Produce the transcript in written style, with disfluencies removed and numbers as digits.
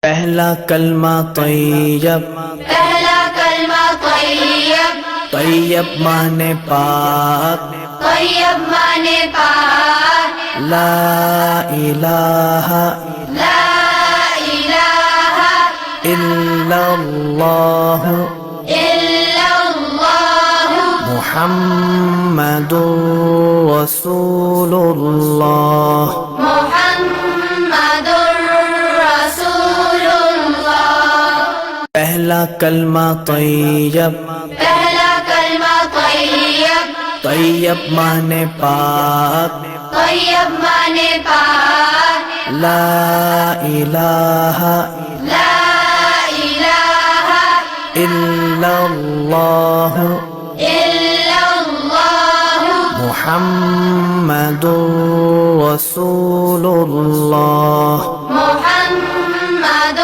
پہلا کلمہ طیب، پہلا کلمہ طیب، طیب مانے پاک، طیب مانے پاک، لا الہ لا الہ الا اللہ الا اللہ محمد رسول اللہ۔ محمد رسول اللہ۔ پہلا کلمہ طیب، پہلا کلمہ طیب، طیب مانے پاک، طیب مانے پاک، لا الہ لا الہ الا اللہ الا اللہ محمد رسول اللہ۔ محمد